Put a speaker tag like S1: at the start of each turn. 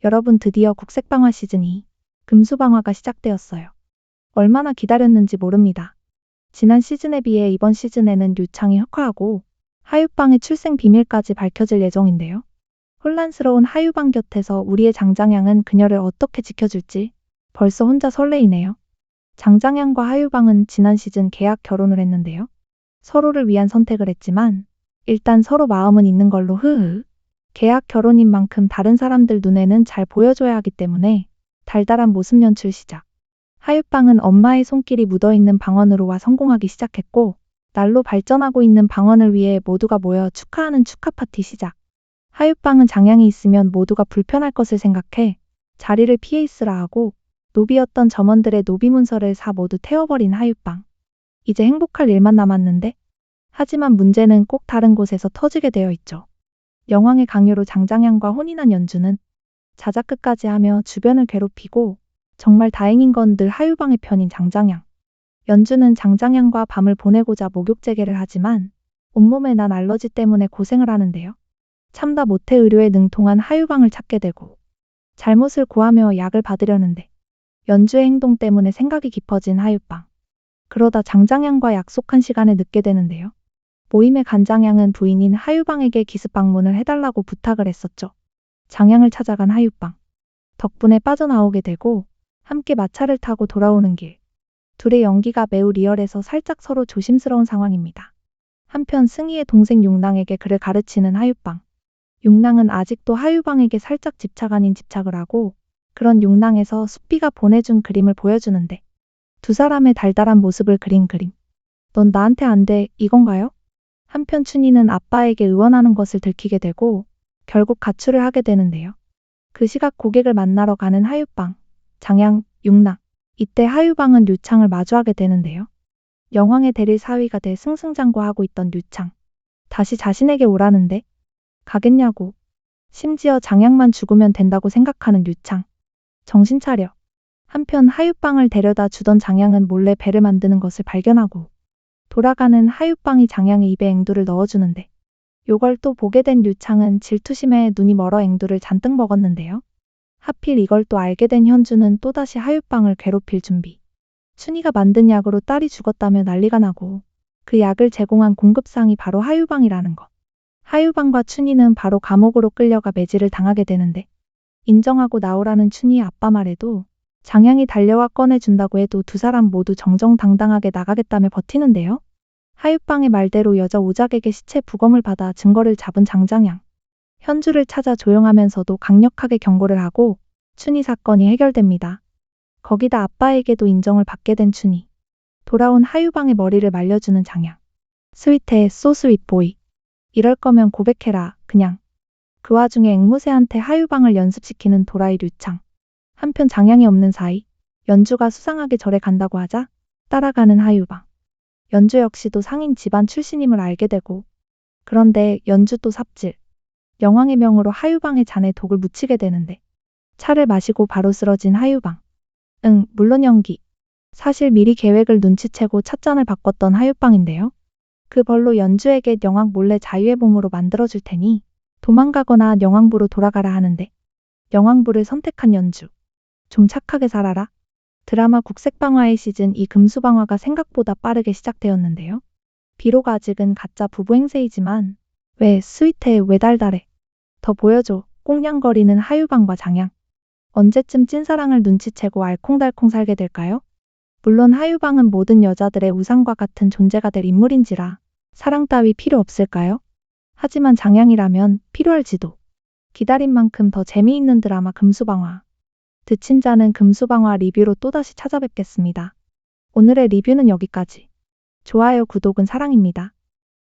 S1: 여러분, 드디어 국색방화 시즌 2 금수방화가 시작되었어요. 얼마나 기다렸는지 모릅니다. 지난 시즌에 비해 이번 시즌에는 류창이 흑화하고 하유방의 출생 비밀까지 밝혀질 예정인데요. 혼란스러운 하유방 곁에서 우리의 장장양은 그녀를 어떻게 지켜줄지 벌써 혼자 설레이네요. 장장양과 하유방은 지난 시즌 계약 결혼을 했는데요. 서로를 위한 선택을 했지만 일단 서로 마음은 있는 걸로 계약 결혼인 만큼 다른 사람들 눈에는 잘 보여줘야 하기 때문에 달달한 모습 연출 시작. 하유방은 엄마의 손길이 묻어있는 방언으로와 성공하기 시작했고 날로 발전하고 있는 방언을 위해 모두가 모여 축하하는 축하 파티 시작. 하유방은 장양이 있으면 모두가 불편할 것을 생각해 자리를 피해 있으라 하고 노비였던 점원들의 노비 문서를 모두 태워버린 하유방. 이제 행복할 일만 남았는데? 하지만 문제는 꼭 다른 곳에서 터지게 되어 있죠. 영왕의 강요로 장장양과 혼인한 연주는 자작극까지 하며 주변을 괴롭히고 정말 다행인 건 늘 하유방의 편인 장장양. 연주는 장장양과 밤을 보내고자 목욕재개를 하지만 온몸에 난 알러지 때문에 고생을 하는데요. 참다 못해 의료에 능통한 하유방을 찾게 되고 잘못을 고하며 약을 받으려는데 연주의 행동 때문에 생각이 깊어진 하유방. 그러다 장장양과 약속한 시간에 늦게 되는데요. 모임에 간 장양은 부인인 하유방에게 기습 방문을 해달라고 부탁을 했었죠. 장양을 찾아간 하유방. 덕분에 빠져나오게 되고 함께 마차를 타고 돌아오는 길. 둘의 연기가 매우 리얼해서 살짝 서로 조심스러운 상황입니다. 한편 승희의 동생 융랑에게 글을 가르치는 하유방. 융랑은 아직도 하유방에게 살짝 집착 아닌 집착을 하고 그런 융랑에서 숫비가 보내준 그림을 보여주는데 두 사람의 달달한 모습을 그린 그림. 넌 나한테 안 돼, 이건가요? 한편 춘희는 아빠에게 의원하는 것을 들키게 되고 결국 가출을 하게 되는데요. 그 시각 고객을 만나러 가는 하유방, 장양, 융랑. 이때 하유방은 류창을 마주하게 되는데요. 영왕의 대릴 사위가 돼 승승장구하고 있던 류창. 다시 자신에게 오라는데? 가겠냐고. 심지어 장양만 죽으면 된다고 생각하는 류창. 정신 차려. 한편 하유방을 데려다 주던 장양은 몰래 배를 만드는 것을 발견하고 돌아가는 하유방이 장양의 입에 앵두를 넣어주는데 요걸 또 보게 된 류창은 질투심에 눈이 멀어 앵두를 잔뜩 먹었는데요. 하필 이걸 또 알게 된 현주는 또다시 하유방을 괴롭힐 준비. 춘희가 만든 약으로 딸이 죽었다며 난리가 나고 그 약을 제공한 공급상이 바로 하유방이라는 것. 하유방과 춘희는 바로 감옥으로 끌려가 매질을 당하게 되는데 인정하고 나오라는 춘희의 아빠 말에도 장양이 달려와 꺼내준다고 해도 두 사람 모두 정정당당하게 나가겠다며 버티는데요. 하유방의 말대로 여자 오작에게 시체 부검을 받아 증거를 잡은 장장양. 현주를 찾아 조용하면서도 강력하게 경고를 하고 춘희 사건이 해결됩니다. 거기다 아빠에게도 인정을 받게 된 춘희. 돌아온 하유방의 머리를 말려주는 장양. 스윗해, 소 스윗 보이. 이럴 거면 고백해라, 그냥. 그 와중에 앵무새한테 하유방을 연습시키는 도라이 류창. 한편 장양이 없는 사이 연주가 수상하게 절에 간다고 하자 따라가는 하유방. 연주 역시도 상인 집안 출신임을 알게 되고 그런데 연주 또 삽질. 영왕의 명으로 하유방의 잔에 독을 묻히게 되는데 차를 마시고 바로 쓰러진 하유방. 물론 연기. 사실 미리 계획을 눈치채고 찻잔을 바꿨던 하유방인데요. 그 벌로 연주에게 영왕 몰래 자유의 몸으로 만들어줄 테니 도망가거나 영왕부로 돌아가라 하는데 영왕부를 선택한 연주. 좀 착하게 살아라. 드라마 국색방화의 시즌 2 금수방화가 생각보다 빠르게 시작되었는데요. 비록 아직은 가짜 부부 행세이지만 왜 스윗해, 왜 달달해. 더 보여줘. 꽁냥거리는 하유방과 장양. 언제쯤 찐사랑을 눈치채고 알콩달콩 살게 될까요? 물론 하유방은 모든 여자들의 우상과 같은 존재가 될 인물인지라 사랑 따위 필요 없을까요? 하지만 장양이라면 필요할지도. 기다린 만큼 더 재미있는 드라마 금수방화. 드친 자는 금수방화 리뷰로 또다시 찾아뵙겠습니다. 오늘의 리뷰는 여기까지. 좋아요, 구독은 사랑입니다.